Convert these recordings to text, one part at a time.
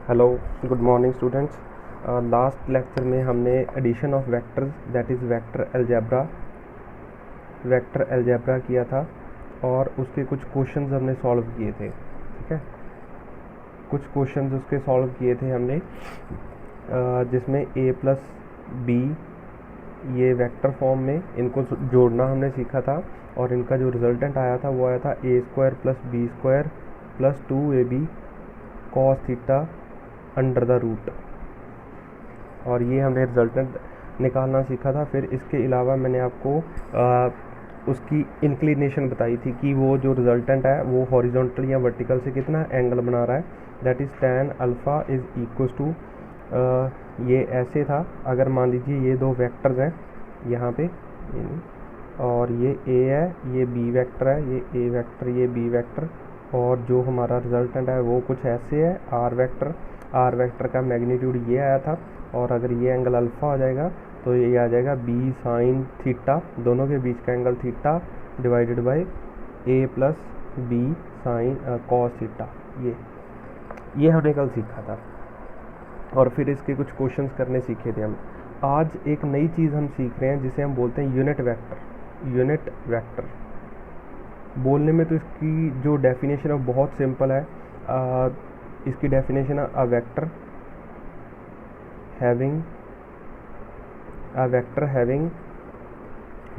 Hello, good morning students. Last lecture में हमने addition of vectors that is vector algebra किया था और उसके कुछ क्वेश्चंस हमने सॉल्व किए थे। ठीक है, कुछ क्वेश्चंस उसके सॉल्व किए थे हमने, जिसमें a प्लस बी ये वेक्टर फॉर्म में इनको जोड़ना हमने सीखा था और इनका जो रिजल्टेंट आया था वो आया था a² plus b² plus 2ab cos theta under the root, और ये हमने रिजल्टेंट निकालना सीखा था। फिर इसके अलावा मैंने आपको उसकी इंक्लिनेशन बताई थी कि वो जो रिजल्टेंट है वो हॉरिजॉन्टल या वर्टिकल से कितना एंगल बना रहा है, that is tan alpha is equal to, ये ऐसे था। अगर मान लीजिए ये दो वेक्टर्स हैं यहाँ पे, और ये a है, ये b वेक्टर है, ये a वेक्टर, ये b वेक्टर, और जो हमारा रिजल्टेंट है वो कुछ ऐसे है, r वेक्टर का मैग्नीट्यूड ये आया था, और अगर ये एंगल अल्फ़ा हो जाएगा तो ये आ जाएगा b साइन थीटा, दोनों के बीच का angle theta divided by a plus b sine cos theta. ये हमने कल सीखा था और फिर इसके कुछ क्वेश्चंस करने सीखे थे हम। आज एक नई चीज़ हम सीख रहे हैं जिसे हम बोलते हैं यूनिट वेक्टर। बोलने में तो इसकी जो डेफिनेशन है बहुत सिंपल है। इसकी डेफिनेशन है a vector having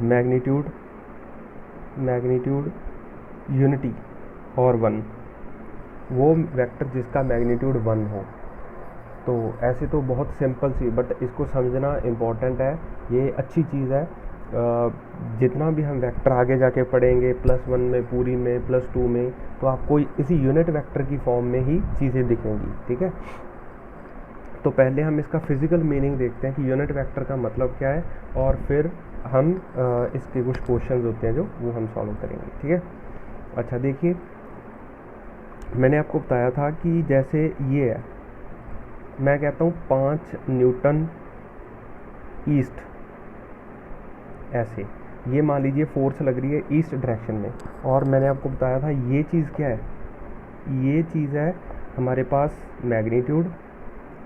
magnitude unity और 1, वो वेक्टर जिसका मैग्नीट्यूड 1 हो। तो ऐसे तो बहुत सिंपल सी, बट इसको समझना इम्पॉर्टेंट है, ये अच्छी चीज़ है। जितना भी हम वेक्टर आगे जाके पढ़ेंगे +1 में, पूरी में, +2 में, तो आपको इसी यूनिट वेक्टर की फॉर्म में ही चीज़ें दिखेंगी। ठीक है, तो पहले हम इसका फिजिकल मीनिंग देखते हैं कि यूनिट वेक्टर का मतलब क्या है, और फिर हम इसके कुछ क्वेश्चंस होते हैं जो वो हम सॉल्व करेंगे। ठीक है, अच्छा देखिए, मैंने आपको बताया था कि जैसे ये है, मैं कहता हूँ 5 न्यूटन ईस्ट, ऐसे ये मान लीजिए फोर्स लग रही है ईस्ट डायरेक्शन में, और मैंने आपको बताया था ये चीज़ क्या है, ये चीज़ है हमारे पास मैग्नीट्यूड,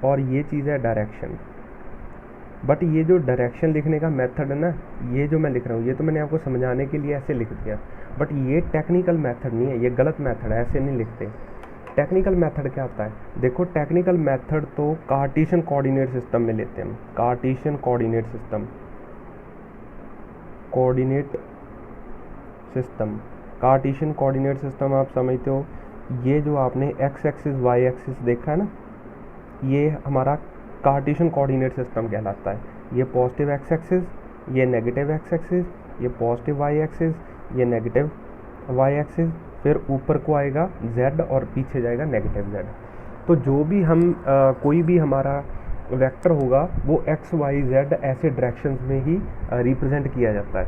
और ये चीज़ है डायरेक्शन। बट ये जो डायरेक्शन लिखने का मेथड है ना, ये जो मैं लिख रहा हूँ, ये तो मैंने आपको समझाने के लिए ऐसे लिख दिया, बट ये टेक्निकल मेथड नहीं है, ये गलत मेथड है, ऐसे नहीं लिखते। टेक्निकल मेथड क्या होता है, देखो टैक्टिकल मेथड तो कार्टेशियन कोऑर्डिनेट सिस्टम में लेते हैं हम। कार्टेशियन कोऑर्डिनेट सिस्टम आप समझते हो, ये जो आपने एक्स एक्सिस वाई एक्सिस देखा है ना, ये हमारा कार्टेशियन कोऑर्डिनेट सिस्टम कहलाता है। ये पॉजिटिव एक्स एक्सिस, ये नेगेटिव एक्स एक्सिस, ये पॉजिटिव वाई एक्सिस, ये नेगेटिव वाई एक्सिस, फिर ऊपर को आएगा z और पीछे जाएगा नेगेटिव z। तो जो भी हम कोई भी हमारा वेक्टर होगा वो x y z ऐसे डायरेक्शंस में ही रिप्रेजेंट किया जाता है।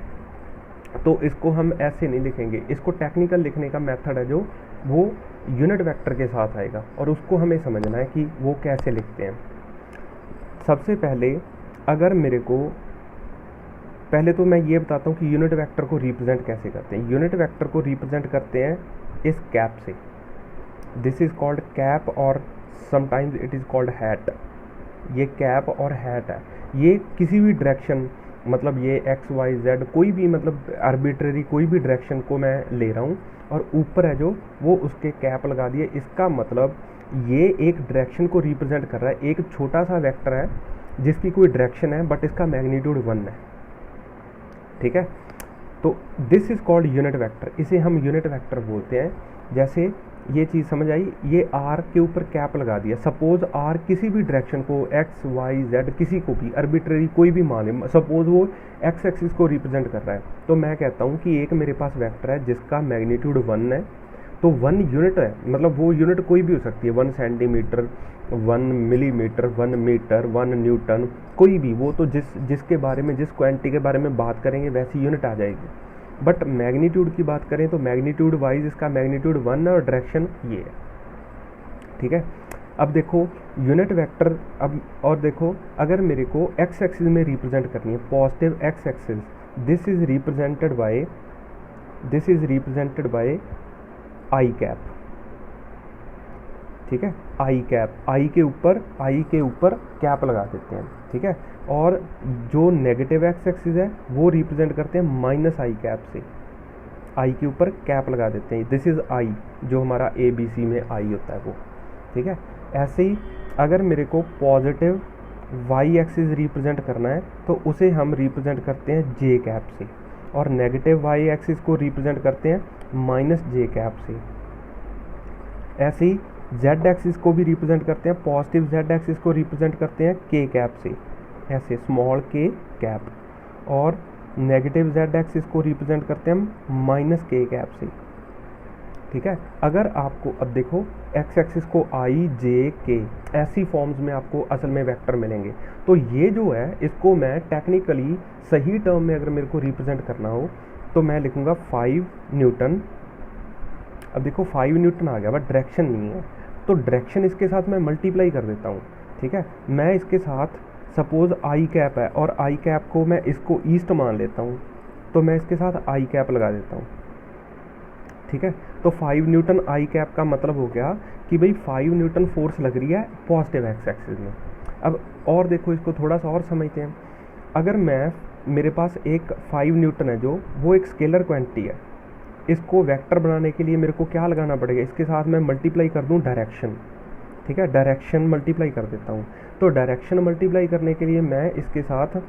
तो इसको हम ऐसे नहीं लिखेंगे, इसको टेक्निकल लिखने का मेथड है जो वो यूनिट वेक्टर के साथ आएगा, और उसको हमें समझना है कि वो कैसे लिखते हैं। सबसे पहले अगर मेरे को, पहले तो मैं ये बताता हूँ कि यूनिट वेक्टर को रिप्रेजेंट कैसे करते हैं। यूनिट वेक्टर को रिप्रेजेंट करते हैं इस कैप से, दिस इज़ कॉल्ड कैप, और sometimes it is called hat. ये कैप और हैट है, ये किसी भी डायरेक्शन, मतलब ये एक्स वाई जेड कोई भी, मतलब आर्बिट्रेरी कोई भी डायरेक्शन को मैं ले रहा हूँ, और ऊपर है जो वो उसके कैप लगा दिए। इसका मतलब ये एक डायरेक्शन को रिप्रेजेंट कर रहा है। एक छोटा सा वेक्टर है जिसकी कोई डायरेक्शन है बट इसका मैग्नीट्यूड 1 है। ठीक है, तो this is called unit vector, इसे हम यूनिट वेक्टर बोलते हैं। जैसे ये चीज़ समझ आई, ये आर के ऊपर कैप लगा दिया। सपोज आर किसी भी डायरेक्शन को, एक्स वाई जेड किसी को भी, आर्बिट्रेरी कोई भी मान ले, सपोज वो एक्स एक्सिस को रिप्रेजेंट कर रहा है, तो मैं कहता हूँ कि एक मेरे पास वेक्टर है जिसका मैग्नीट्यूड 1 है। तो 1 यूनिट है, मतलब वो यूनिट कोई भी हो सकती है, 1 सेंटीमीटर, 1 मिलीमीटर, 1 मीटर, 1 न्यूटन, कोई भी, वो तो जिसके बारे में, जिस क्वांटिटी के बारे में बात करेंगे वैसी यूनिट आ जाएगी। बट मैग्नीट्यूड की बात करें तो मैग्नीट्यूड वाइज इसका मैग्नीट्यूड 1 है और डायरेक्शन ये है। ठीक है, अब देखो यूनिट वेक्टर, अब और देखो अगर मेरे को एक्स एक्सिस में रिप्रेजेंट करनी है, positive x axis, this is represented by I cap. ठीक है, आई कैप, आई के ऊपर कैप लगा देते हैं, ठीक है। और जो नेगेटिव एक्स एक्सिस है वो रिप्रेजेंट करते हैं माइनस आई कैप से, आई के ऊपर कैप लगा देते हैं। दिस इज़ आई, जो हमारा ए बी सी में आई होता है वो, ठीक है। ऐसे ही अगर मेरे को पॉजिटिव वाई एक्सिस रिप्रेजेंट करना है तो उसे हम रिप्रेजेंट करते हैं जे कैप से, और नेगेटिव वाई एक्सिस को रिप्रेजेंट करते हैं माइनस जे कैप से। ऐसे ही जेड एक्सिस को भी रिप्रेजेंट करते हैं, पॉजिटिव जेड एक्सिस को रिप्रेजेंट करते हैं के कैप से, ऐसे स्मॉल के कैप, और नेगेटिव जेड एक्सिस को रिप्रेजेंट करते हैं माइनस के कैप से, ठीक है। अगर आपको अब देखो एक्स एक्सिस को आई जे के ऐसी फॉर्म्स में आपको असल में वेक्टर मिलेंगे, तो ये जो है इसको मैं टेक्निकली सही टर्म में अगर मेरे को रिप्रेजेंट करना हो तो मैं लिखूंगा 5 न्यूटन। अब देखो 5 न्यूटन आ गया बट डायरेक्शन नहीं है, तो डायरेक्शन इसके साथ मैं मल्टीप्लाई कर देता हूँ, ठीक है। मैं इसके साथ सपोज आई कैप है और आई कैप को मैं इसको ईस्ट मान लेता हूँ, तो मैं इसके साथ आई कैप लगा देता हूँ, ठीक है। तो 5 न्यूटन आई कैप का मतलब हो गया कि भाई 5 न्यूटन फोर्स लग रही है पॉजिटिव एक्स एक्सिस में। अब और देखो इसको थोड़ा सा और समझते हैं। अगर मेरे पास एक 5 न्यूटन है जो वो एक स्केलर क्वांटिटी है, इसको वेक्टर बनाने के लिए मेरे को क्या लगाना पड़ेगा, इसके साथ मैं मल्टीप्लाई कर दूं डायरेक्शन, ठीक है। डायरेक्शन मल्टीप्लाई कर देता हूँ, तो डायरेक्शन मल्टीप्लाई करने के लिए मैं इसके साथ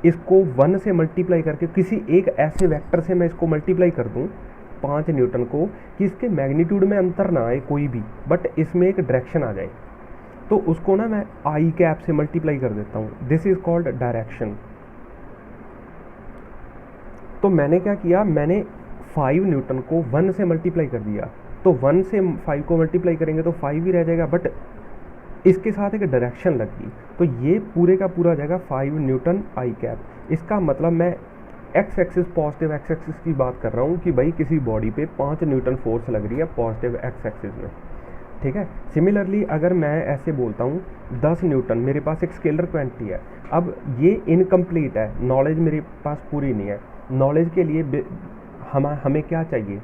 इसको 1 से मल्टीप्लाई करके किसी एक ऐसे वेक्टर से मैं इसको मल्टीप्लाई कर दूं 5 न्यूटन को कि इसके मैग्नीट्यूड में अंतर ना आए कोई भी, बट इसमें एक डायरेक्शन आ जाए, तो उसको ना मैं आई कैप से मल्टीप्लाई कर देता हूँ। This is called direction. तो मैंने क्या किया, मैंने 5 न्यूटन को 1 से मल्टीप्लाई कर दिया, तो 1 से 5 को मल्टीप्लाई करेंगे तो 5 ही रह जाएगा, बट इसके साथ एक डायरेक्शन लग गई, तो ये पूरे का पूरा जाएगा 5 न्यूटन आई कैप। इसका मतलब मैं x axis positive x axis की बात कर रहा हूँ कि भाई किसी बॉडी पे 5 न्यूटन फोर्स लग रही है पॉजिटिव एक्स एक्सिस में, ठीक है। सिमिलरली अगर मैं ऐसे बोलता हूँ 10 न्यूटन, मेरे पास एक स्केलर क्वांटिटी है, अब ये इनकम्प्लीट है, नॉलेज मेरे पास पूरी नहीं है। नॉलेज के लिए हमें क्या चाहिए,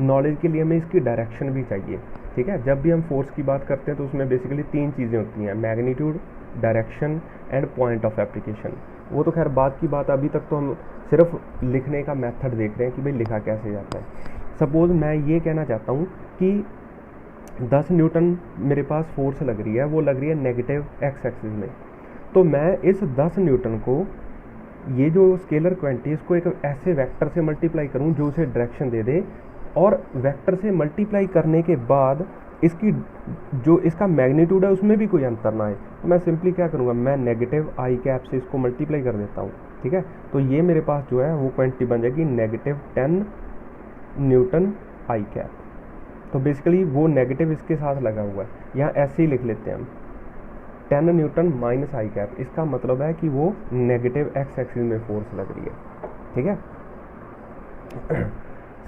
नॉलेज के लिए हमें इसकी डायरेक्शन भी चाहिए, ठीक है। जब भी हम फोर्स की बात करते हैं तो उसमें बेसिकली 3 चीज़ें होती हैं, magnitude, direction and point of application. वो तो खैर बात की बात, अभी तक तो हम सिर्फ लिखने का मेथड देख रहे हैं कि भाई लिखा कैसे जाता है। सपोज मैं ये कहना चाहता हूँ कि 10 न्यूटन मेरे पास फोर्स लग रही है, वो लग रही है नेगेटिव एक्स एक्सिस में, तो मैं इस 10 न्यूटन को, ये जो स्केलर क्वांटिटी है, इसको एक ऐसे वेक्टर से मल्टीप्लाई करूँ जो उसे डायरेक्शन दे दे, और वेक्टर से मल्टीप्लाई करने के बाद इसकी जो इसका मैग्नीट्यूड है उसमें भी कोई अंतर ना आए, तो मैं सिंपली क्या करूँगा, मैं नेगेटिव आई कैप से इसको मल्टीप्लाई कर देता हूँ, ठीक है। तो ये मेरे पास जो है वो क्वांटिटी बन जाएगी नेगेटिव 10 न्यूटन आई कैप। तो बेसिकली वो नेगेटिव इसके साथ लगा हुआ है, यहाँ ऐसे ही लिख लेते हैं हम 10 न्यूटन माइनस आई कैप। इसका मतलब है कि वो नेगेटिव एक्स एक्सिस में फोर्स लग रही है, ठीक है।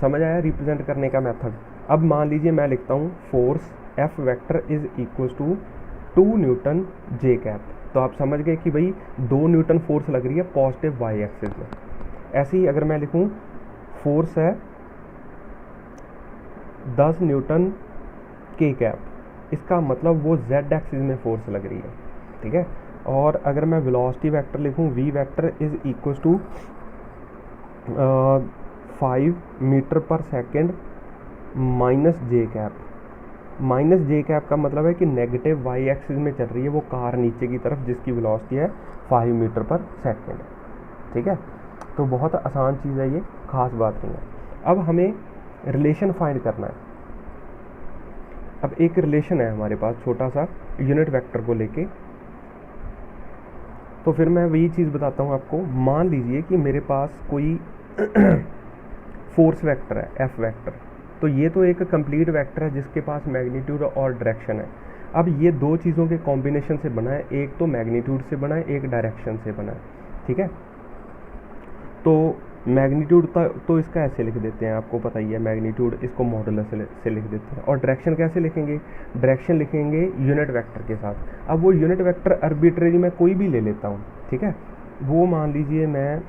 समझ आया रिप्रेजेंट करने का मेथड। अब मान लीजिए मैं लिखता हूँ force F vector is equal to 2 newton J cap, तो आप समझ गए कि भाई 2 न्यूटन फोर्स लग रही है पॉजिटिव वाई एक्सिस में। ऐसे ही अगर मैं लिखूँ फोर्स है 10 न्यूटन के कैप, इसका मतलब वो जेड एक्सिस में फोर्स लग रही है, ठीक है। और अगर मैं वेलोसिटी वेक्टर लिखूँ V vector is equal to 5 metre per second minus J cap. Minus J cap का मतलब है कि नेगेटिव वाई एक्सिस में चल रही है वो कार नीचे की तरफ, जिसकी वेलोसिटी है 5 मीटर पर सेकेंड, ठीक है। तो बहुत आसान चीज़ है ये, खास बात नहीं है। अब हमें रिलेशन फाइंड करना है। अब एक रिलेशन है हमारे पास छोटा सा यूनिट वेक्टर को लेके, तो फिर मैं वही चीज़ बताता हूँ आपको। मान लीजिए कि मेरे पास कोई फोर्स वेक्टर है एफ वेक्टर, तो ये तो एक कंप्लीट वेक्टर है जिसके पास मैग्नीट्यूड और डायरेक्शन है। अब ये 2 चीज़ों के कॉम्बिनेशन से बना है, एक तो मैग्नीट्यूड से बना है, एक डायरेक्शन से बना है, ठीक है। तो मैग्नीट्यूड तो इसका ऐसे लिख देते हैं, आपको पता ही है मैग्नीट्यूड, इसको मॉडुलस से लिख देते हैं। और डायरेक्शन कैसे लिखेंगे, डायरेक्शन लिखेंगे यूनिट वेक्टर के साथ। अब वो यूनिट वेक्टर आर्बिट्रेरी मैं कोई भी ले लेता हूँ, ठीक है। वो मान लीजिए मैं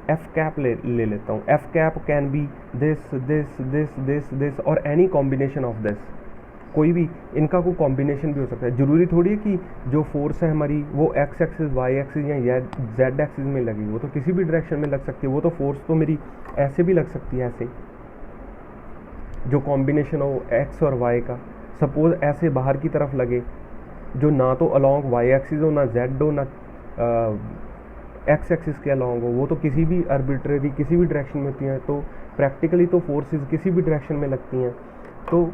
एफ कैप ले लेता हूँ। F cap can be this this this this this और एनी कॉम्बिनेशन ऑफ दिस, कोई भी इनका कोई कॉम्बिनेशन भी हो सकता है। ज़रूरी थोड़ी है कि जो फोर्स है हमारी वो एक्स एक्सिस, वाई एक्सिस या जेड एक्सिस में लगी, वो तो किसी भी डायरेक्शन में लग सकती है। वो तो फोर्स तो मेरी ऐसे भी लग सकती है, ऐसे जो कॉम्बिनेशन हो एक्स और वाई का। सपोज ऐसे बाहर की तरफ लगे, जो ना तो अलॉन्ग वाई एक्सिस हो, ना जेड हो, ना एक्स एक्सिस के अलॉन्ग हो, वो तो किसी भी आर्बिट्रेरी किसी भी डायरेक्शन में होती हैं। तो प्रैक्टिकली तो फोर्सेस किसी भी डायरेक्शन में लगती हैं। तो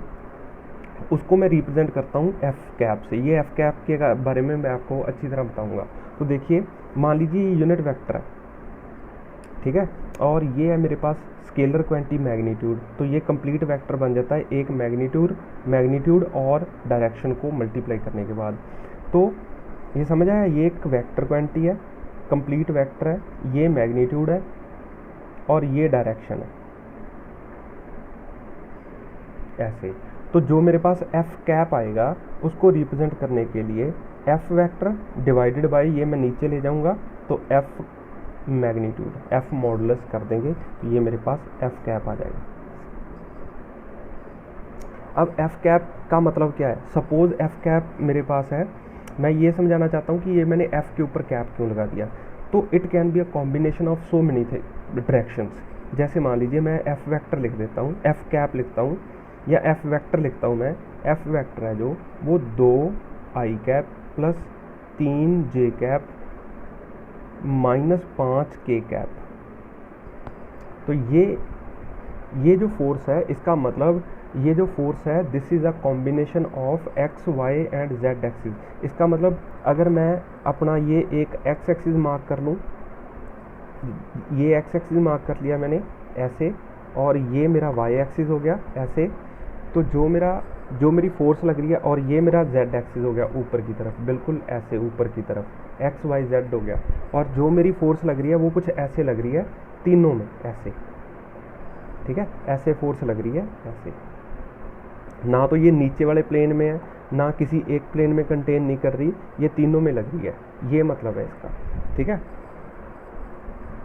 उसको मैं रिप्रेजेंट करता हूँ एफ कैप से। ये एफ कैप के बारे में मैं आपको अच्छी तरह बताऊँगा। तो देखिए, मान लीजिए ये यूनिट वेक्टर है, ठीक है, और ये है मेरे पास स्केलर क्वांटिटी मैग्नीट्यूड। तो ये कंप्लीट वेक्टर बन जाता है एक मैग्नीट्यूड और डायरेक्शन को मल्टीप्लाई करने के बाद। तो ये समझ आया, ये एक वेक्टर क्वांटिटी है, कंप्लीट वेक्टर है, ये मैग्नीट्यूड है और ये डायरेक्शन है, ऐसे। तो जो मेरे पास एफ कैप आएगा उसको रिप्रेजेंट करने के लिए एफ वेक्टर डिवाइडेड बाय ये मैं नीचे ले जाऊंगा, तो एफ मैग्नीट्यूड, एफ मॉडुलस कर देंगे, तो ये मेरे पास एफ कैप आ जाएगा। अब एफ कैप का मतलब क्या है? सपोज एफ कैप मेरे पास है, मैं ये समझाना चाहता हूँ कि ये मैंने एफ के ऊपर कैप क्यों लगा दिया। तो it can be a combination of so many directions. जैसे मान लीजिए मैं एफ वेक्टर लिख देता हूँ, एफ कैप लिखता हूँ या एफ वेक्टर लिखता हूँ मैं। एफ वेक्टर है जो वो 2 आई कैप प्लस 3 जे कैप माइनस 5 के कैप। तो ये जो फोर्स है, इसका मतलब ये जो फोर्स है this is a combination of X Y and Z axis. इसका मतलब अगर मैं अपना ये एक एक्स एक्सिस मार्क कर लूँ, ये एक्स एक्सिस मार्क कर लिया मैंने ऐसे, और ये मेरा वाई एक्सिस हो गया ऐसे, तो जो मेरी फोर्स लग रही है, और ये मेरा जेड एक्सिस हो गया ऊपर की तरफ, बिल्कुल ऐसे ऊपर की तरफ एक्स वाई जेड हो गया, और जो मेरी फोर्स लग रही है वो कुछ ऐसे लग रही है तीनों में ऐसे, ठीक है, ऐसे फोर्स लग रही है ऐसे। ना तो ये नीचे वाले प्लेन में है, ना किसी एक प्लेन में कंटेन नहीं कर रही, ये तीनों में लग रही है, ये मतलब है इसका, ठीक है।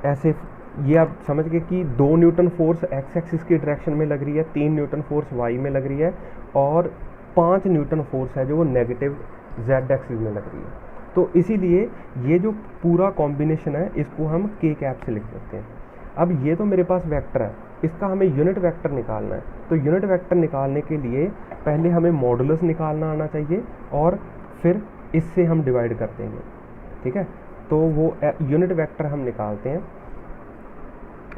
ऐसे ये आप समझ गए कि 2 न्यूटन फोर्स एक्स एक्सिस की डायरेक्शन में लग रही है, 3 न्यूटन फोर्स वाई में लग रही है, और 5 न्यूटन फोर्स है जो वो नेगेटिव जेड एक्सिस में लग रही है। तो इसीलिए ये जो पूरा कॉम्बिनेशन है इसको हम के कैप से लिख देते हैं। अब ये तो मेरे पास वेक्टर है, इसका हमें यूनिट वेक्टर निकालना है। तो यूनिट वेक्टर निकालने के लिए पहले हमें मॉडुलस निकालना आना चाहिए, और फिर इससे हम डिवाइड कर देंगे, ठीक है। तो वो यूनिट वेक्टर हम निकालते हैं।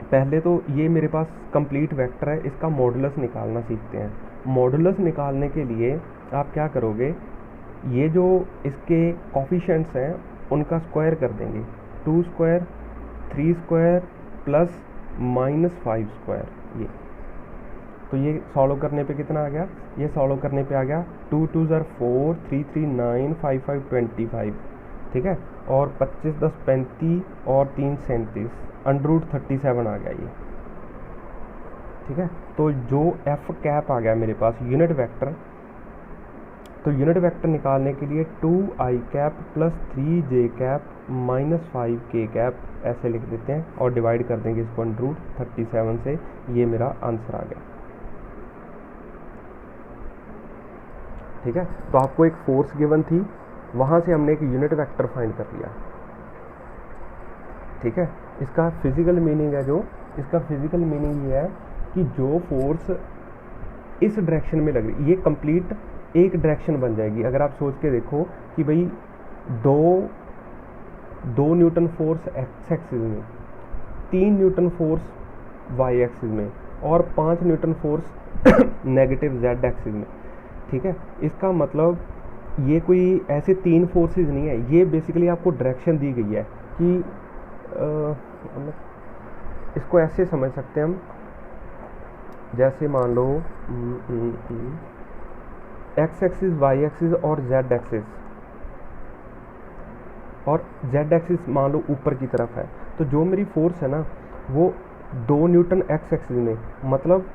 पहले तो ये मेरे पास कंप्लीट वेक्टर है, इसका मॉडुलस निकालना सीखते हैं। मॉडुलस निकालने के लिए आप क्या करोगे, ये जो इसके कोफिशिएंट्स हैं उनका स्क्वायर कर देंगे, 2 स्क्वायर 3 स्क्वायर प्लस -5 स्क्वायर। ये तो ये सॉल्व करने पे कितना आ गया, ये सॉल्व करने पे आ गया 2 2 4 3 3 9 5 5 25, ठीक है, और 25 10 35 और 3 37, √37 आ गया ये, ठीक है। तो जो एफ कैप आ गया मेरे पास यूनिट वेक्टर, तो यूनिट वेक्टर निकालने के लिए 2 आई कैप प्लस 3 जे कैप -5 के कैप ऐसे लिख देते हैं, और डिवाइड कर देंगे इसको √37 से, ये मेरा आंसर आ गया, ठीक है। तो आपको एक फोर्स गिवन थी, वहाँ से हमने एक यूनिट वेक्टर फाइंड कर लिया, ठीक है। इसका फिजिकल मीनिंग है जो, इसका फिजिकल मीनिंग ये है कि जो फोर्स इस डायरेक्शन में लग रही, ये कंप्लीट एक डायरेक्शन बन जाएगी। अगर आप सोच के देखो कि भाई दो न्यूटन फोर्स एक्स एक्सिस में, 3 न्यूटन फोर्स वाई एक्सिस में, और 5 Newton force negative Z axis में, ठीक है। इसका मतलब ये कोई ऐसे 3 फोर्सेस नहीं है, ये बेसिकली आपको डायरेक्शन दी गई है कि इसको ऐसे समझ सकते हैं हम, जैसे मान लो एक्स एक्सिस, वाई एक्सिस और जेड एक्सिस, और जेड एक्सिस मान लो ऊपर की तरफ है। तो जो मेरी फोर्स है ना वो 2 न्यूटन एक्स एक्सिस में, मतलब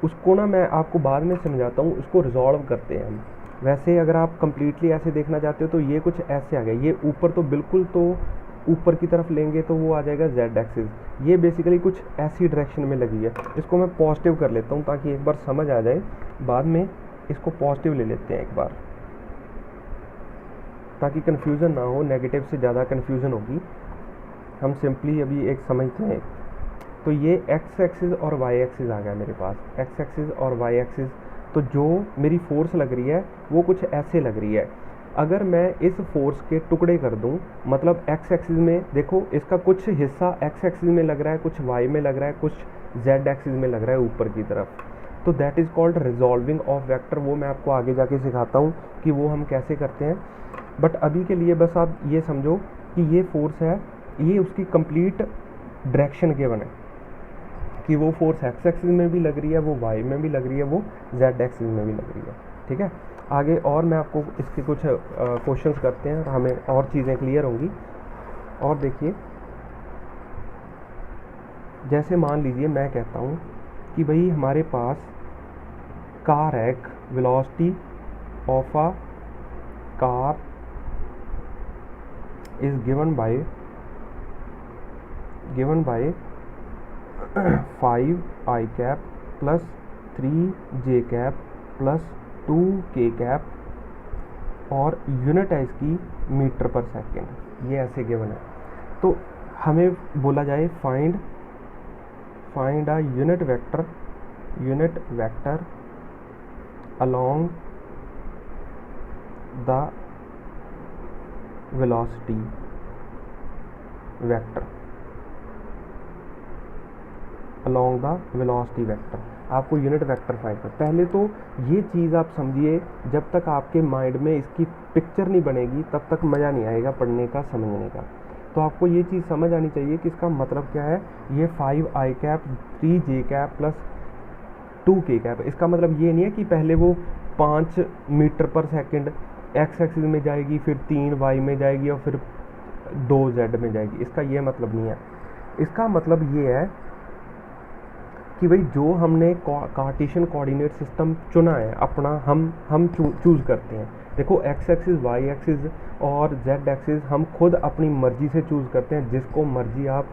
उसको ना मैं आपको बाद में समझाता हूँ, उसको रिजॉल्व करते हैं हम। वैसे अगर आप कंप्लीटली ऐसे देखना चाहते हो तो ये कुछ ऐसे आ गया, ये ऊपर तो बिल्कुल तो ऊपर की तरफ लेंगे तो वो आ जाएगा जेड एक्सिस। ये बेसिकली कुछ ऐसी डायरेक्शन में लगी है, इसको मैं पॉजिटिव कर लेता हूँ ताकि एक बार समझ आ जाए, बाद में इसको पॉजिटिव ले लेते हैं एक बार, ताकि कन्फ्यूज़न ना हो, नेगेटिव से ज़्यादा कन्फ्यूज़न होगी। हम सिंपली अभी एक समझते हैं। तो ये एक्स एक्सिस और वाई एक्सिस आ गया मेरे पास, एक्स एक्सिस और वाई एक्सिस। तो जो मेरी फोर्स लग रही है वो कुछ ऐसे लग रही है। अगर मैं इस फोर्स के टुकड़े कर दूं, मतलब एक्स एक्सिस में देखो, इसका कुछ हिस्सा एक्स एक्सिस में लग रहा है, कुछ वाई में लग रहा है, कुछ जेड एक्सिस में लग रहा है ऊपर की तरफ। तो that is called resolving of vector. वो मैं आपको आगे जाके सिखाता हूँ कि वो हम कैसे करते हैं। बट अभी के लिए बस आप ये समझो कि ये फोर्स है, ये उसकी कंप्लीट डायरेक्शन गिवन है कि वो फोर्स एक्स एक्सिस में भी लग रही है, वो वाई में भी लग रही है, वो जेड एक्सिस में भी लग रही है। ठीक है, आगे और मैं आपको इसके कुछ क्वेश्चंस करते हैं और हमें और चीज़ें क्लियर होंगी। और देखिए, जैसे मान लीजिए मैं कहता हूँ कि भाई हमारे पास कार है, एक velocity of a car is given by 5i cap plus 3j cap plus 2k cap और यूनिट है इसकी मीटर पर सेकेंड। ये ऐसे गिवन है। तो हमें बोला जाए find a unit vector along the velocity vector, along the velocity vector. आपको यूनिट वेक्टर फाइंड कर, पहले तो ये चीज़ आप समझिए, जब तक आपके माइंड में इसकी पिक्चर नहीं बनेगी तब तक मज़ा नहीं आएगा पढ़ने का, समझने का। तो आपको ये चीज़ समझ आनी चाहिए कि इसका मतलब क्या है। ये 5i cap 3j cap plus 2k cap, इसका मतलब ये नहीं है कि पहले वो 5 metre per second x axis में जाएगी, फिर 3 वाई में जाएगी और फिर 2 जेड में जाएगी। इसका ये मतलब नहीं है। इसका मतलब ये है कि भाई जो हमने कार्टेशियन कोऑर्डिनेट सिस्टम चुना है अपना, हम चूज़ करते हैं। देखो, एक्स एक्सिस, वाई एक्सिस और जेड एक्सिस हम खुद अपनी मर्जी से चूज़ करते हैं। जिसको मर्जी आप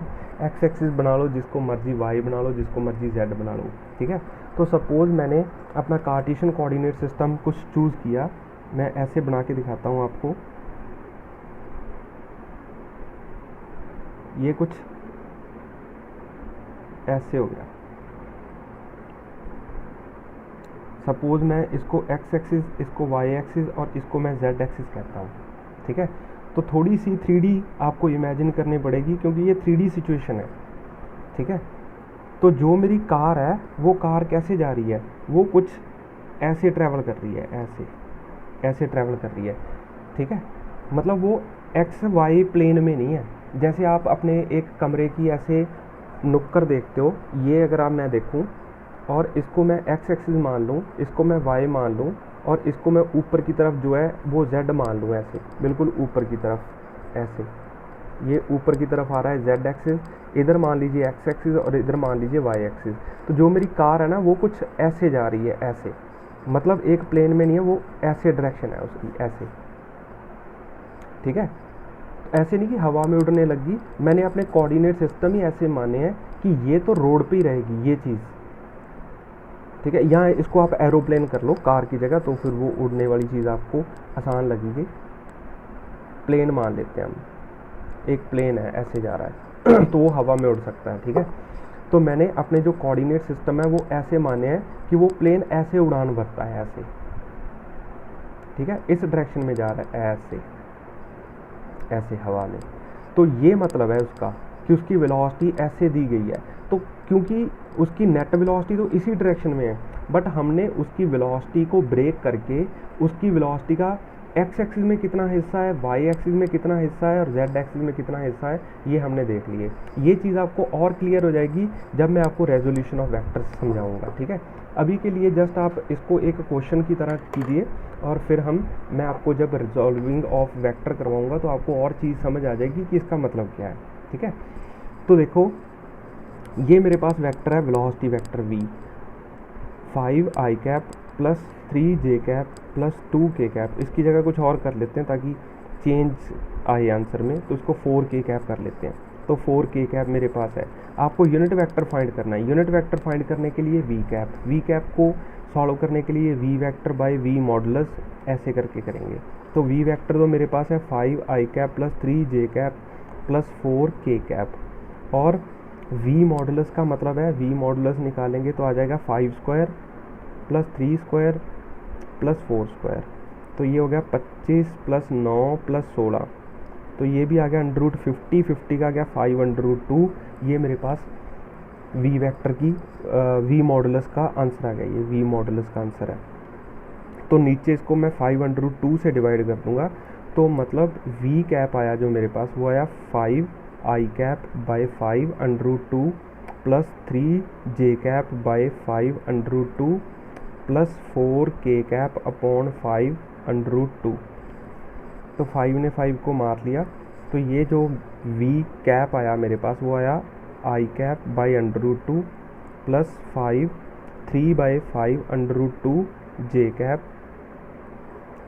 एक्स एक्सिस बना लो, जिसको मर्जी वाई बना लो, जिसको मर्जी जेड बना लो। ठीक है, तो सपोज़ मैंने अपना कार्टेशियन कोऑर्डिनेट सिस्टम कुछ चूज़ किया। मैं ऐसे बना के दिखाता हूँ आपको। ये कुछ ऐसे हो गया। सपोज़ मैं इसको एक्स एक्सिस, इसको वाई एक्सिस और इसको मैं जेड एक्सिस कहता हूँ। ठीक है, तो थोड़ी सी 3D आपको इमेजिन करनी पड़ेगी क्योंकि ये 3D सिचुएशन है। ठीक है, तो जो मेरी कार है वो कार कैसे जा रही है, वो कुछ ऐसे ट्रैवल कर रही है, ऐसे ट्रैवल कर रही है। ठीक है, मतलब वो एक्स वाई प्लेन में नहीं है। जैसे आप अपने एक कमरे की ऐसे नुक्कड़ देखते हो, ये अगर मैं देखूँ और इसको मैं एक्स एक्सिस मान लूँ, इसको मैं वाई मान लूँ और इसको मैं ऊपर की तरफ जो है वो जेड मान लूँ, ऐसे बिल्कुल ऊपर की तरफ, ऐसे ये ऊपर की तरफ आ रहा है जेड एक्सिस, इधर मान लीजिए एक्स एक्सिस और इधर मान लीजिए वाई एक्सिस। तो जो मेरी कार है ना वो कुछ ऐसे जा रही है, ऐसे, मतलब एक प्लेन में नहीं है, वो ऐसे डायरेक्शन है उसकी, ऐसे। ठीक है, ऐसे नहीं कि हवा में उड़ने लगी, मैंने अपने कोऑर्डिनेट सिस्टम ही ऐसे माने हैं कि ये तो रोड पे ही रहेगी ये चीज़। ठीक है, यहाँ इसको आप एरोप्लेन कर लो कार की जगह, तो फिर वो उड़ने वाली चीज़ आपको आसान लगेगी। प्लेन मान लेते हैं हम, एक प्लेन है ऐसे जा रहा है तो वो हवा में उड़ सकता है। ठीक है, तो मैंने अपने जो कोऑर्डिनेट सिस्टम है वो ऐसे माने हैं कि वो प्लेन ऐसे उड़ान भरता है, ऐसे। ठीक है, इस डायरेक्शन में जा रहा है, ऐसे हवा में। तो ये मतलब है उसका कि उसकी वेलोसिटी ऐसे दी गई है। तो क्योंकि उसकी नेट वेलोसिटी तो इसी डायरेक्शन में है, बट हमने उसकी वेलोसिटी को ब्रेक करके उसकी वेलोसिटी का एक्स एक्सिस में कितना हिस्सा है, वाई एक्सिस में कितना हिस्सा है और जेड एक्सिस में कितना हिस्सा है, ये हमने देख लिए। ये चीज़ आपको और क्लियर हो जाएगी जब मैं आपको रेजोल्यूशन ऑफ वेक्टर्स समझाऊंगा। ठीक है, अभी के लिए जस्ट आप इसको एक क्वेश्चन की तरह कीजिए और फिर मैं आपको जब रिजॉल्विंग ऑफ वेक्टर करवाऊंगा तो आपको और चीज़ समझ आ जाएगी कि इसका मतलब क्या है। ठीक है, तो देखो, ये मेरे पास वेक्टर है velocity vector v, 5i cap plus 3j cap plus 2k cap. इसकी जगह कुछ और कर लेते हैं ताकि चेंज आए आंसर में, तो इसको 4k कैप कर लेते हैं। तो 4k कैप मेरे पास है। आपको यूनिट वेक्टर फाइंड करना है। यूनिट वेक्टर फाइंड करने के लिए v कैप को सॉल्व करने के लिए V vector by V modulus ऐसे करके करेंगे। तो वी वेक्टर तो मेरे पास है 5i cap plus 3j cap plus 4k cap, और वी मॉडुलस का मतलब है, वी मॉडुलस निकालेंगे तो आ जाएगा 5 square plus 3 square plus 4 square, तो ये हो गया 25 प्लस 9 प्लस 16, तो ये भी आ गया अंडर रूट 50 का गया 5 अंडर रूट 2। ये मेरे पास वी वेक्टर की वी मॉडुलस का आंसर आ गया, ये वी मॉडुलस का आंसर है। तो नीचे इसको मैं 5 अंडर रूट 2 से डिवाइड कर दूंगा, तो मतलब वी कैप आया जो मेरे पास वो आया 5i cap by 5 under root 2 plus 3j cap by 5 under root 2 plus 4k cap upon 5 under root 2। तो 5 ने 5 को मार लिया, तो ये जो वी कैप आया मेरे पास वो आया i cap by under root 2 plus 3/5 under root 2 j cap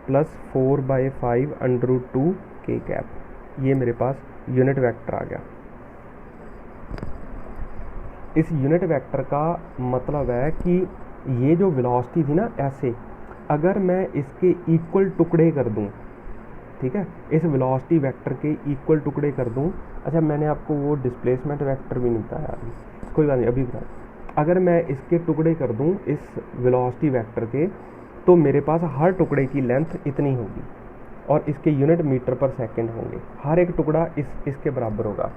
plus 4/5 under root 2 k cap. ये मेरे पास यूनिट वेक्टर आ गया। इस यूनिट वेक्टर का मतलब है कि ये जो वेलोसिटी थी ना ऐसे, अगर मैं इसके इक्वल टुकड़े कर दूं, ठीक है, इस वेलोसिटी वेक्टर के इक्वल टुकड़े कर दूं। अच्छा, मैंने आपको वो डिस्प्लेसमेंट वेक्टर भी नहीं बताया अभी, कोई बात नहीं, अभी बता। अगर मैं इसके टुकड़े कर दूं इस वेलोसिटी वेक्टर के, तो मेरे पास हर टुकड़े की लेंथ इतनी होगी और इसके यूनिट मीटर पर सेकंड होंगे। हर एक टुकड़ा इसके बराबर होगा,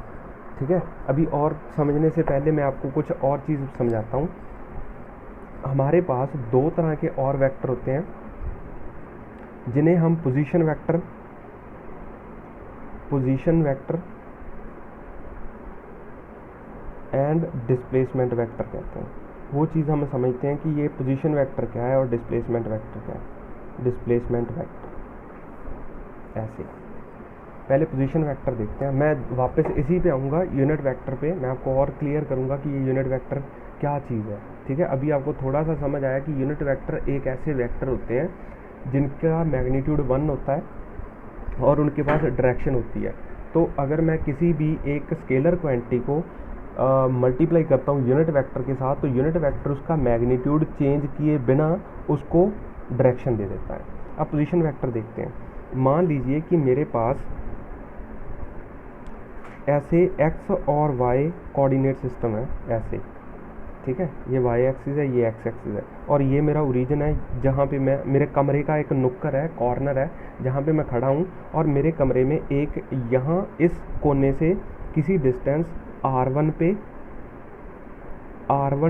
ठीक है। अभी और समझने से पहले मैं आपको कुछ और चीज़ समझाता हूँ। हमारे पास दो तरह के और वेक्टर होते हैं जिन्हें हम position vector and displacement vector कहते हैं। वो चीज़ हम समझते हैं कि ये पोजीशन वेक्टर क्या है और डिस्प्लेसमेंट वेक्टर क्या है। डिस्प्लेसमेंट वेक्टर ऐसे, पहले पोजीशन वेक्टर देखते हैं। मैं वापस इसी पे आऊँगा, यूनिट वेक्टर पे। मैं आपको और क्लियर करूँगा कि ये यूनिट वेक्टर क्या चीज़ है, ठीक है। अभी आपको थोड़ा सा समझ आया कि यूनिट वेक्टर एक ऐसे वेक्टर होते हैं जिनका मैग्नीट्यूड 1 होता है और उनके पास डायरेक्शन होती है। तो अगर मैं किसी भी एक स्केलर क्वांटिटी को मल्टीप्लाई करता हूँ यूनिट वेक्टर के साथ, तो यूनिट वेक्टर उसका मैग्नीट्यूड चेंज किए बिना उसको डायरेक्शन दे देता है। अब पोजीशन वेक्टर देखते हैं। मान लीजिए कि मेरे पास ऐसे x और y कोऑर्डिनेट सिस्टम है ऐसे, ठीक है। ये y एक्सिस है, ये x एक्सिस है, और ये मेरा ओरिजिन है जहाँ पे मैं, मेरे कमरे का एक नुक्कर है, कॉर्नर है जहाँ पे मैं खड़ा हूँ, और मेरे कमरे में एक यहाँ इस कोने से किसी डिस्टेंस r1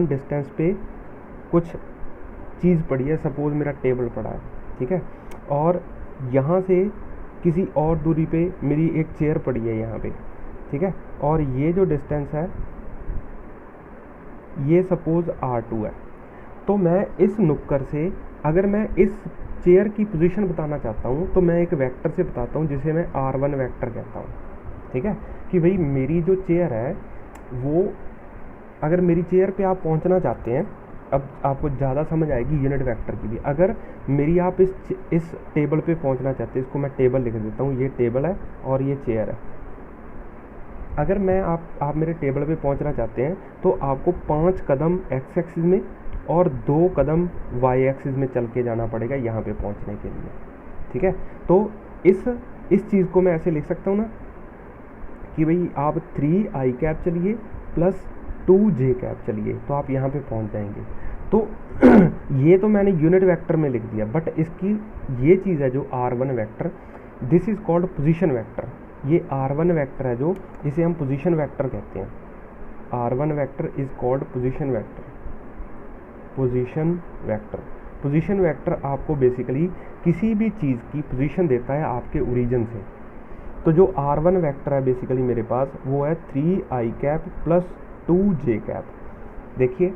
डिस्टेंस पे कुछ चीज़ पड़ी है, सपोज मेरा टेबल पड़ा है, ठीक है। और यहाँ से किसी और दूरी पे मेरी एक चेयर पड़ी है यहाँ पे, ठीक है। और ये जो डिस्टेंस है ये सपोज r2 है। तो मैं इस नुक्कर से, अगर मैं इस चेयर की पोजीशन बताना चाहता हूँ तो मैं एक वेक्टर से बताता हूँ जिसे मैं r1 वेक्टर कहता हूँ, ठीक है। कि भाई मेरी जो चेयर है वो, अगर मेरी चेयर पे आप पहुँचना चाहते हैं, अब आपको ज़्यादा समझ आएगी यूनिट वेक्टर की भी। अगर मेरी आप इस टेबल पे पहुँचना चाहते हैं, इसको मैं टेबल लिख देता हूँ, ये टेबल है और ये चेयर है। अगर मैं आप मेरे टेबल पे पहुंचना चाहते हैं तो आपको 5 कदम x एक्सिस में और 2 कदम y एक्सिस में चल के जाना पड़ेगा यहाँ पे पहुंचने के लिए, ठीक है। तो इस चीज़ को मैं ऐसे लिख सकता हूँ ना कि भाई आप 3i कैप चलिए प्लस 2j कैप चलिए तो आप यहाँ पे पहुँच जाएंगे। तो ये तो मैंने यूनिट वेक्टर में लिख दिया, बट इसकी ये चीज़ है जो r1 vector, this is called position vector. ये r1 वेक्टर है जो, इसे हम पोजीशन वेक्टर कहते हैं। r1 vector is called position vector. Position vector आपको बेसिकली किसी भी चीज़ की पोजीशन देता है आपके ओरिजिन से। तो जो r1 वेक्टर है बेसिकली मेरे पास वो है 3i cap plus 2j cap. देखिए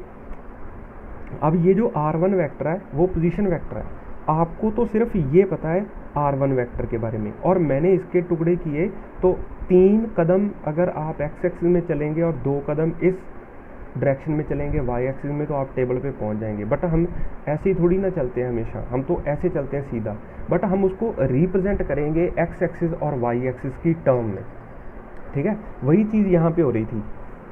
अब ये जो r1 वेक्टर है वो पोजीशन वेक्टर है। आपको तो सिर्फ ये पता है r1 वेक्टर के बारे में, और मैंने इसके टुकड़े किए तो 3 कदम अगर आप x एक्सिस में चलेंगे और 2 कदम इस डायरेक्शन में चलेंगे y एक्सिस में, तो आप टेबल पे पहुंच जाएंगे। बट हम ऐसे ही थोड़ी ना चलते हैं हमेशा, हम तो ऐसे चलते हैं सीधा, बट हम उसको रिप्रेजेंट करेंगे x एक्सिस और y एक्सिस की टर्म में, ठीक है। वही चीज़ यहाँ पे हो रही थी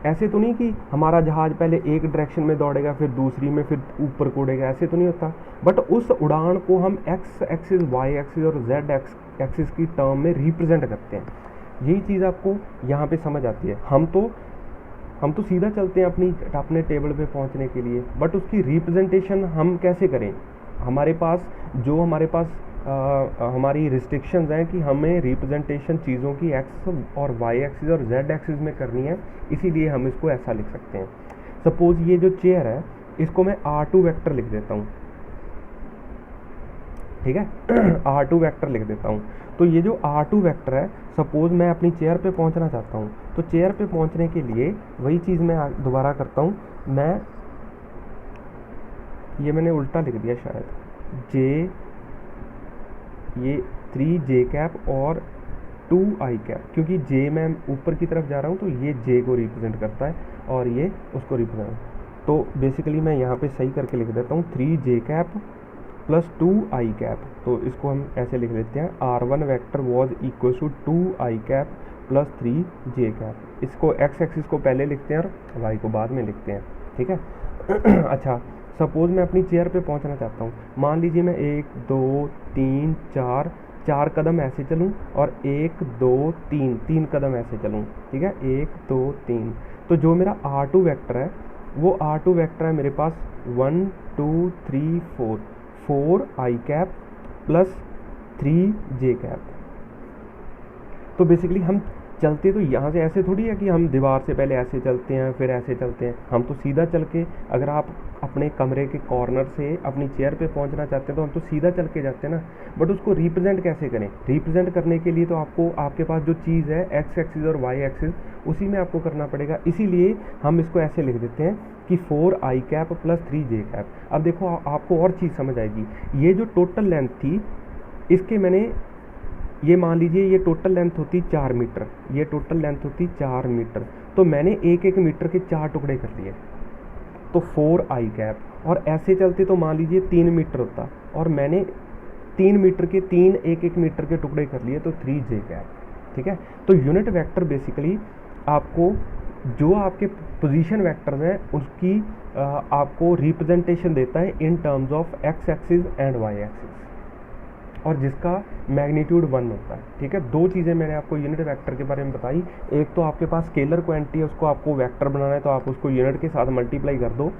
ऐसे तो नहीं कि हमारा जहाज़ पहले एक डायरेक्शन में दौड़ेगा फिर दूसरी में फिर ऊपर को उड़ेगा, ऐसे तो नहीं होता। बट उस उड़ान को हम एक्स एक्सिस, वाई एक्सिस और जेड एक्सिस की टर्म में रिप्रेजेंट करते हैं। यही चीज़ आपको यहाँ पे समझ आती है। हम तो सीधा चलते हैं अपने टेबल पे पहुँचने के लिए, बट उसकी रिप्रेजेंटेशन हम कैसे करें। हमारे पास हमारी रिस्ट्रिक्शंस हैं कि हमें रिप्रेजेंटेशन चीज़ों की एक्स और वाई एक्सिस और जेड एक्सिस में करनी है, इसीलिए हम इसको ऐसा लिख सकते हैं। सपोज ये जो चेयर है इसको मैं R2 वेक्टर लिख देता हूँ, ठीक है। R2 वेक्टर लिख देता हूँ। तो ये जो R2 वेक्टर है, सपोज मैं अपनी चेयर पे पहुँचना चाहता हूँ, तो चेयर पे पहुँचने के लिए वही चीज़ मैं दोबारा करता हूँ। मैंने उल्टा लिख दिया शायद, ये 3j कैप और 2i कैप, क्योंकि j मैं ऊपर की तरफ जा रहा हूँ तो ये j को रिप्रेजेंट करता है और ये उसको रिप्रेजेंट। तो बेसिकली मैं यहाँ पे सही करके लिख देता हूँ 3j cap plus 2i cap. तो इसको हम ऐसे लिख देते हैं, R1 vector was equal to 2i cap plus 3j cap. इसको x एक्सिस को पहले लिखते हैं और y को बाद में लिखते हैं, ठीक है। अच्छा, सपोज मैं अपनी चेयर पे पहुंचना चाहता हूँ। मान लीजिए मैं 1 2 3 4 कदम ऐसे चलूँ और 1 2 3 कदम ऐसे चलूँ, ठीक है, 1 2 3। तो जो मेरा R2 वेक्टर है वो R2 वेक्टर है मेरे पास 1 2 3 4i cap plus 3j cap. तो बेसिकली हम चलते तो यहाँ से ऐसे थोड़ी है कि हम दीवार से पहले ऐसे चलते हैं फिर ऐसे चलते हैं। हम तो सीधा चल के, अगर आप अपने कमरे के कॉर्नर से अपनी चेयर पे पहुँचना चाहते हैं तो हम तो सीधा चल के जाते हैं ना। बट उसको रिप्रेजेंट कैसे करें? रिप्रेजेंट करने के लिए तो आपके पास जो चीज़ है एक्स एक्सिस और वाई एक्सिस, उसी में आपको करना पड़ेगा। इसीलिए हम इसको ऐसे लिख देते हैं कि 4i cap plus 3j cap. अब देखो आपको और चीज़ समझ आएगी। ये जो टोटल लेंथ थी इसके मैंने, ये मान लीजिए ये टोटल लेंथ होती 4 मीटर, ये टोटल लेंथ होती 4 मीटर। तो मैंने एक एक मीटर के 4 टुकड़े कर लिए, तो 4i कैप। और ऐसे चलते तो मान लीजिए 3 मीटर होता और मैंने 3 मीटर के 3 एक मीटर के टुकड़े कर लिए, तो 3j कैप, ठीक है। तो यूनिट वेक्टर बेसिकली आपको जो आपके पोजीशन वेक्टर्स हैं उसकी आपको रिप्रेजेंटेशन देता है in terms of X axis and Y axis, और जिसका मैग्नीट्यूड 1 होता है, ठीक है। दो चीज़ें मैंने आपको यूनिट वेक्टर के बारे में बताई। एक तो आपके पास स्केलर क्वांटिटी है, उसको आपको वेक्टर बनाना है तो आप उसको यूनिट के साथ मल्टीप्लाई कर दो,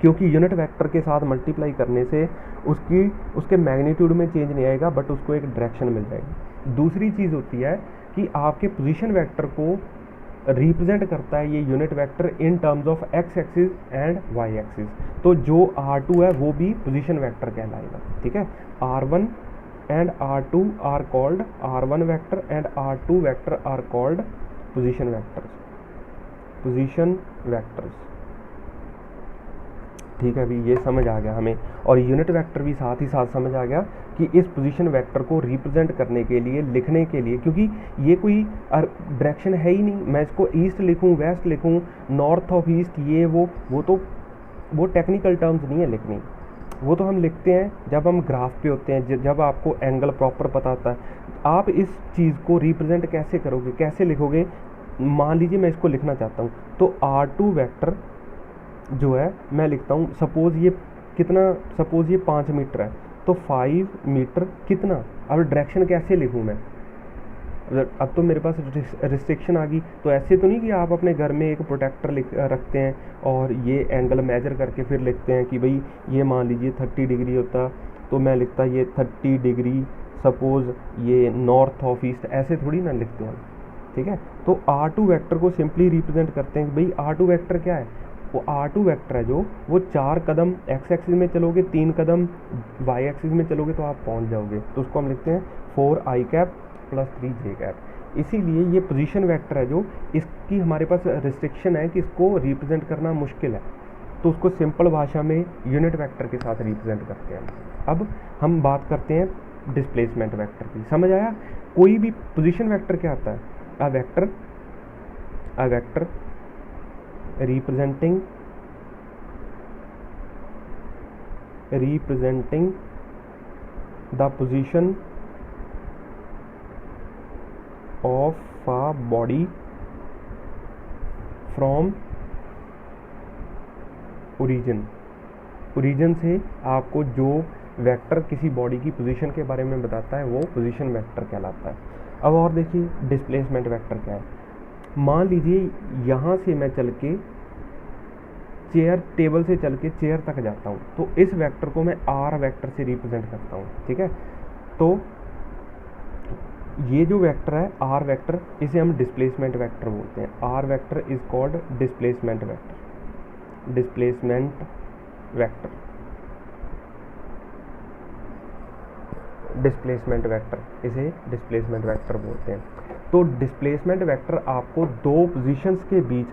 क्योंकि यूनिट वेक्टर के साथ मल्टीप्लाई करने से उसके मैग्नीट्यूड में चेंज नहीं आएगा, बट उसको एक डायरेक्शन मिल जाएगी। दूसरी चीज़ होती है कि आपके पोजीशन वेक्टर को रिप्रेजेंट करता है ये unit vector in terms of X axis and Y axis. तो जो R2 है वो भी पोजीशन वेक्टर कहलाएगा, ठीक है। R1 and R2 are called, R1 vector and R2 vector are called position vectors, ठीक है। अभी ये समझ आ गया हमें, और यूनिट वेक्टर भी साथ ही साथ समझ आ गया कि इस पोजीशन वेक्टर को रिप्रेजेंट करने के लिए, लिखने के लिए, क्योंकि ये कोई डायरेक्शन है ही नहीं, मैं इसको ईस्ट लिखूं, वेस्ट लिखूं, नॉर्थ ऑफ ईस्ट, ये वो टेक्निकल टर्म्स नहीं है लिखनी। वो तो हम लिखते हैं जब हम ग्राफ पे होते हैं, जब आपको एंगल प्रॉपर पता होता है। आप इस चीज़ को रिप्रेजेंट कैसे करोगे, कैसे लिखोगे? मान लीजिए मैं इसको लिखना चाहता हूँ, तो R2 वेक्टर जो है मैं लिखता हूँ, सपोज ये 5 मीटर है, तो 5 मीटर कितना। अब डायरेक्शन कैसे लिखूँ मैं? अब तो मेरे पास रिस्ट्रिक्शन आ गई। तो ऐसे तो नहीं कि आप अपने घर में एक प्रोटेक्टर रखते हैं और ये एंगल मेजर करके फिर लिखते हैं कि भाई ये मान लीजिए 30 डिग्री होता तो मैं लिखता ये 30 डिग्री, सपोज ये नॉर्थ ऑफ ईस्ट, ऐसे थोड़ी ना लिखते हैं, ठीक है। तो R2 वेक्टर को सिंपली रिप्रेजेंट करते हैं कि भाई R2 वेक्टर क्या है? वो R2 वेक्टर है जो वो 4 कदम एक्स एक्सिस में चलोगे, 3 कदम वाई एक्सिस में चलोगे तो आप पहुंच जाओगे। तो उसको हम लिखते हैं 4i cap plus 3j cap. इसीलिए ये पोजीशन वेक्टर है जो, इसकी हमारे पास रिस्ट्रिक्शन है कि इसको रिप्रेजेंट करना मुश्किल है, तो उसको सिंपल भाषा में यूनिट वेक्टर के साथ रिप्रेजेंट करते हैं। अब हम बात करते हैं डिस्प्लेसमेंट वेक्टर की। समझ आया? कोई भी पोजीशन वेक्टर क्या आता है? A vector representing the position of a body from origin से आपको जो वेक्टर किसी बॉडी की पोजीशन के बारे में बताता है वो पोजीशन वेक्टर कहलाता है। अब और देखिए डिस्प्लेसमेंट वेक्टर क्या है। मान लीजिए यहाँ से मैं चल के टेबल से चल के चेयर तक जाता हूँ, तो इस वेक्टर को मैं आर वेक्टर से रिप्रेजेंट करता हूँ, ठीक है। तो ये जो वेक्टर है आर वेक्टर, इसे हम डिस्प्लेसमेंट वेक्टर बोलते हैं। R vector is called displacement vector, displacement vector, displacement vector, इसे डिस्प्लेसमेंट वेक्टर बोलते हैं। तो डिस्प्लेसमेंट वेक्टर आपको दो पोजीशंस के बीच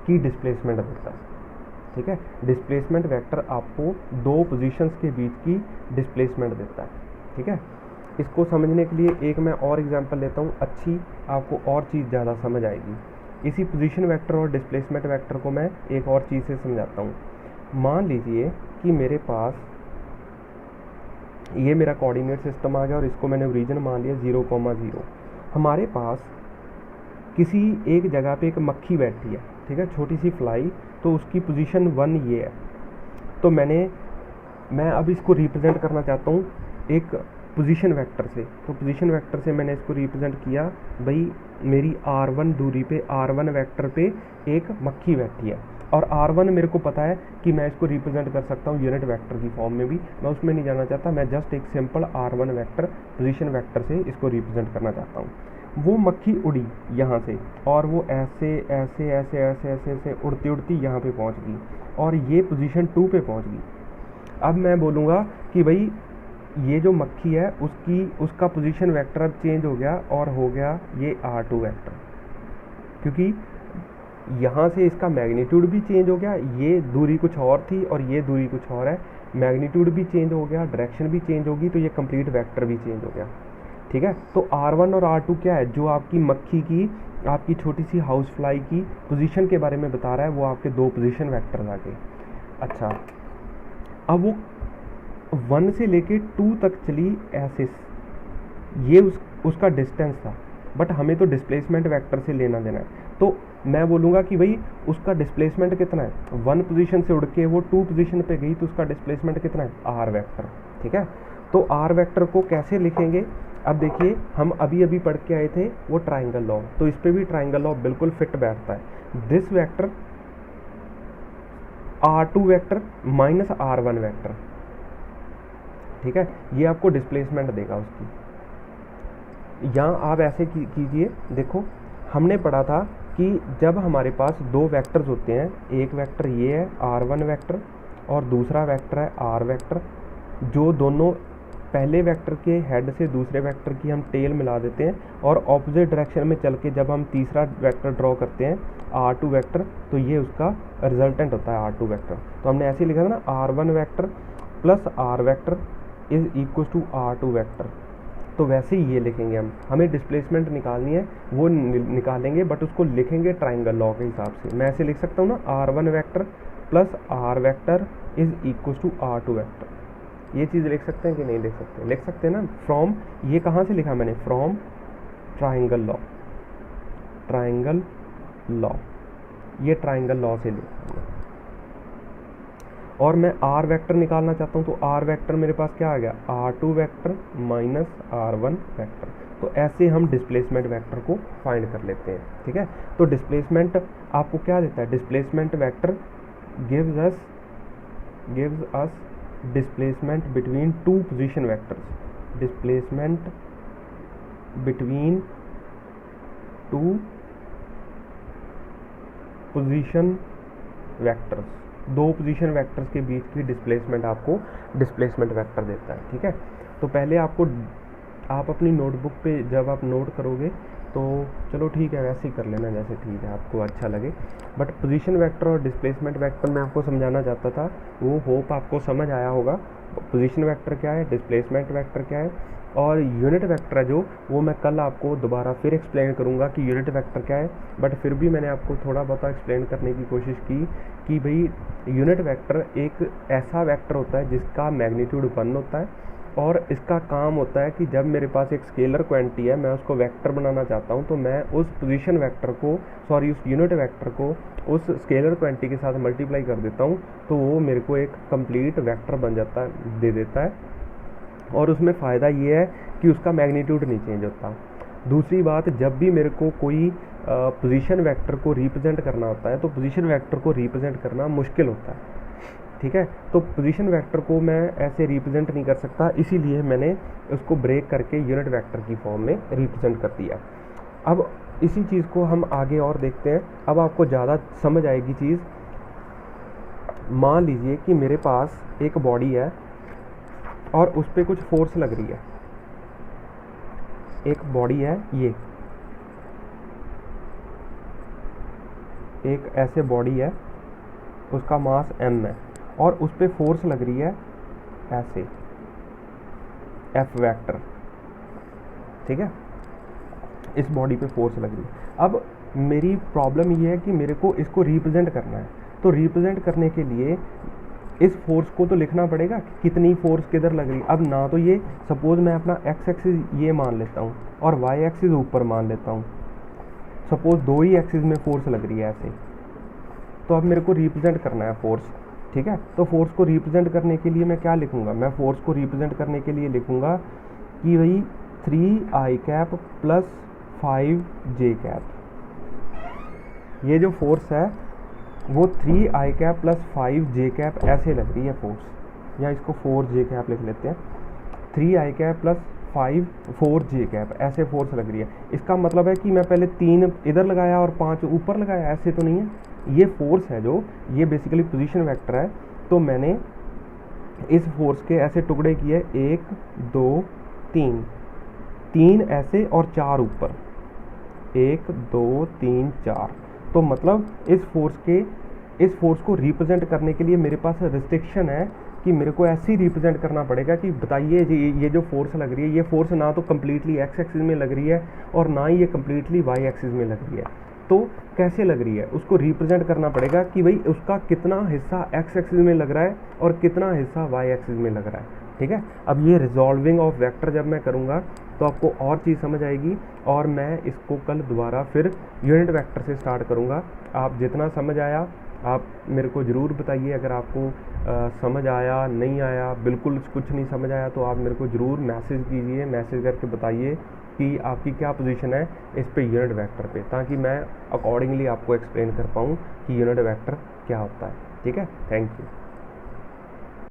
की डिस्प्लेसमेंट देता है, ठीक है। डिस्प्लेसमेंट वेक्टर आपको दो पोजीशंस के बीच की डिस्प्लेसमेंट देता है, ठीक है। इसको समझने के लिए एक मैं और एग्जांपल लेता हूँ, अच्छी आपको और चीज़ ज़्यादा समझ आएगी। इसी पोजीशन वेक्टर और डिस्प्लेसमेंट वेक्टर को मैं एक और चीज़ से समझाता हूँ। मान लीजिए कि मेरे पास ये मेरा कोऑर्डिनेट सिस्टम आ गया और इसको मैंने ओरिजिन मान लिया 0,0। हमारे पास किसी एक जगह पे एक मक्खी बैठी है, ठीक है, छोटी सी फ्लाई, तो उसकी पोजीशन 1 ये है। तो मैं अब इसको रिप्रेजेंट करना चाहता हूँ एक पोजीशन वेक्टर से। तो पोजीशन वेक्टर से मैंने इसको रिप्रेजेंट किया, भाई मेरी r1 दूरी पे r1 वेक्टर पे एक मक्खी बैठी है, और r1 मेरे को पता है कि मैं इसको रिप्रेजेंट कर सकता हूँ यूनिट वेक्टर की फॉर्म में भी। मैं उसमें नहीं जाना चाहता, मैं जस्ट एक simple r1 vector position vector से इसको रिप्रेजेंट करना चाहता हूँ। वो मक्खी उड़ी यहाँ से, और वो ऐसे ऐसे ऐसे ऐसे ऐसे ऐसे उड़ती उड़ती यहाँ पे पहुँच गई, और ये पोजीशन 2 पे पहुँच गई। अब मैं बोलूँगा कि भाई ये जो मक्खी है उसका पोजीशन वेक्टर अब चेंज हो गया और हो गया ये r2 वेक्टर, क्योंकि यहाँ से इसका मैग्नीट्यूड भी चेंज हो गया। ये दूरी कुछ और थी और ये दूरी कुछ और है, मैग्नीट्यूड भी चेंज हो गया, डायरेक्शन भी चेंज होगी, तो ये कंप्लीट वेक्टर भी चेंज हो गया, ठीक है। तो r1 और r2 क्या है, जो आपकी मक्खी की, आपकी छोटी सी हाउस फ्लाई की पोजीशन के बारे में बता रहा है, वो आपके दो पोजीशन वेक्टर्स आ गए। अच्छा, अब वो 1 से लेके 2 तक चली ऐसे, ये उसका डिस्टेंस था, बट हमें तो डिस्प्लेसमेंट वेक्टर से लेना देना है। तो मैं बोलूँगा कि भाई उसका डिस्प्लेसमेंट कितना है, 1 पोजीशन से उड़ के वो 2 पोजीशन पे गई, तो उसका डिस्प्लेसमेंट कितना है, r वेक्टर, ठीक है। तो r वेक्टर को कैसे लिखेंगे, अब देखिए हम अभी अभी पढ़ के आए थे वो ट्राइंगल लॉ, तो इस पे भी ट्राइंगल लॉ बिल्कुल फिट बैठता है। This vector r2 vector minus r1 vector, ठीक है, ये आपको डिस्प्लेसमेंट देगा उसकी। यहाँ आप ऐसे कीजिए, देखो हमने पढ़ा था कि जब हमारे पास दो वेक्टर्स होते हैं, एक वेक्टर ये है r1 वेक्टर और दूसरा वेक्टर है r वेक्टर, जो दोनों पहले वेक्टर के हेड से दूसरे वेक्टर की हम टेल मिला देते हैं, और ऑपोजिट डायरेक्शन में चल के जब हम तीसरा वेक्टर ड्रॉ करते हैं r2 वेक्टर, तो ये उसका रिजल्टेंट होता है r2 वेक्टर। तो हमने ऐसे लिखा था ना, r1 vector plus r vector is equal to r2 vector. तो वैसे ही ये लिखेंगे हमें डिस्प्लेसमेंट निकालनी है, वो निकालेंगे, बट उसको लिखेंगे ट्राइंगल लॉ के हिसाब से। मैं ऐसे लिख सकता हूँ ना, r1 vector plus r vector is equal to r2 vector. ये चीज़ लिख सकते हैं कि नहीं लिख सकते, लिख सकते हैं ना। फ्रॉम, ये कहाँ से लिखा मैंने, from triangle law, triangle law, ये ट्राइंगल लॉ से लिखा। और मैं r वेक्टर निकालना चाहता हूँ, तो r वेक्टर मेरे पास क्या आ गया, r2 vector minus r1 vector. तो ऐसे हम डिस्प्लेसमेंट वेक्टर को फाइंड कर लेते हैं, ठीक है। तो डिस्प्लेसमेंट आपको क्या देता है, displacement vector gives us displacement between two position vectors, displacement between two position vectors, दो पोजीशन वेक्टर्स के बीच की डिस्प्लेसमेंट आपको डिस्प्लेसमेंट वेक्टर देता है, ठीक है। तो पहले आप अपनी नोटबुक पे जब आप नोट करोगे तो चलो ठीक है, वैसे ही कर लेना जैसे ठीक है आपको अच्छा लगे, बट पोजीशन वेक्टर और डिस्प्लेसमेंट वेक्टर मैं आपको समझाना चाहता था, वो होप आपको समझ आया होगा। पोजीशन वेक्टर क्या है, डिस्प्लेसमेंट वेक्टर क्या है, और यूनिट वेक्टर है जो, वो मैं कल आपको दोबारा फिर एक्सप्लेन करूँगा कि यूनिट वेक्टर क्या है। बट फिर भी मैंने आपको थोड़ा बहुत एक्सप्लेन करने की कोशिश की कि भाई यूनिट वेक्टर एक ऐसा वेक्टर होता है जिसका मैग्नीट्यूड 1 होता है और इसका काम होता है कि जब मेरे पास एक स्केलर क्वांटिटी है, मैं उसको वेक्टर बनाना चाहता हूँ, तो मैं उस पोजीशन वेक्टर को उस यूनिट वेक्टर को उस स्केलर क्वांटिटी के साथ मल्टीप्लाई कर देता हूँ, तो वो मेरे को एक कंप्लीट वेक्टर बन जाता है, दे देता है। और उसमें फ़ायदा ये है कि उसका मैग्नीट्यूड नहीं चेंज होता। दूसरी बात, जब भी मेरे को कोई पोजीशन वेक्टर को रिप्रेजेंट करना होता है, तो पोजीशन वेक्टर को रिप्रेजेंट करना मुश्किल होता है, ठीक है। तो पोजीशन वेक्टर को मैं ऐसे रिप्रेजेंट नहीं कर सकता, इसीलिए मैंने उसको ब्रेक करके यूनिट वेक्टर की फॉर्म में रिप्रेजेंट कर दिया। अब इसी चीज़ को हम आगे और देखते हैं। अब आपको ज़्यादा समझ आएगी चीज़। मान लीजिए कि मेरे पास एक बॉडी है और उस पर कुछ फोर्स लग रही है। एक बॉडी है, ये एक ऐसे बॉडी है, उसका मास m है और उस पर फोर्स लग रही है ऐसे F वेक्टर, ठीक है। इस बॉडी पे फोर्स लग रही है। अब मेरी प्रॉब्लम ये है कि मेरे को इसको रिप्रेजेंट करना है। तो रिप्रेजेंट करने के लिए इस फोर्स को तो लिखना पड़ेगा कि कितनी फोर्स किधर लग रही है। अब ना तो ये, सपोज मैं अपना एक्स एक्सिस ये मान लेता हूँ और वाई एक्सिस ऊपर मान लेता हूँ, सपोज दो ही एक्सिस में फोर्स लग रही है ऐसे। तो अब मेरे को रिप्रेजेंट करना है फोर्स, ठीक है। तो फोर्स को रिप्रेजेंट करने के लिए मैं क्या लिखूंगा, मैं फोर्स को रिप्रेजेंट करने के लिए लिखूंगा कि वही 3i cap plus 5j cap. ये जो फोर्स है वो 3i cap plus 5j cap ऐसे लग रही है फोर्स, या इसको 4j कैप लिख लेते हैं। 3i cap plus 4j cap ऐसे फोर्स लग रही है। इसका मतलब है कि मैं पहले 3 इधर लगाया और 5 ऊपर लगाया, ऐसे तो नहीं है। ये फोर्स है जो, ये बेसिकली पोजीशन वेक्टर है। तो मैंने इस फोर्स के ऐसे टुकड़े किए, 1 2 3, 3 ऐसे और 4 ऊपर, 1 2 3 4। तो मतलब इस फोर्स को रिप्रेजेंट करने के लिए मेरे पास रिस्ट्रिक्शन है कि मेरे को ऐसे ही रिप्रेजेंट करना पड़ेगा कि बताइए ये जो फोर्स लग रही है, ये फोर्स ना तो कम्प्लीटली एक्स एक्सिस में लग रही है और ना ही ये कम्प्लीटली वाई एक्सिस में लग रही है। तो कैसे लग रही है, उसको रिप्रेजेंट करना पड़ेगा कि भाई उसका कितना हिस्सा एक्स एक्सिस में लग रहा है और कितना हिस्सा वाई एक्सिस में लग रहा है, ठीक है। अब ये रिजॉल्विंग ऑफ वेक्टर जब मैं करूँगा तो आपको और चीज़ समझ आएगी, और मैं इसको कल दोबारा फिर यूनिट वेक्टर से स्टार्ट करूँगा। आप जितना समझ आया आप मेरे को ज़रूर बताइए। अगर आपको समझ आया, नहीं आया, बिल्कुल कुछ नहीं समझ आया, तो आप मेरे को ज़रूर मैसेज कीजिए, मैसेज करके बताइए कि आपकी क्या पोजीशन है इस पे यूनिट वेक्टर पे, ताकि मैं अकॉर्डिंगली आपको एक्सप्लेन कर पाऊँ कि यूनिट वेक्टर क्या होता है, ठीक है। Thank you.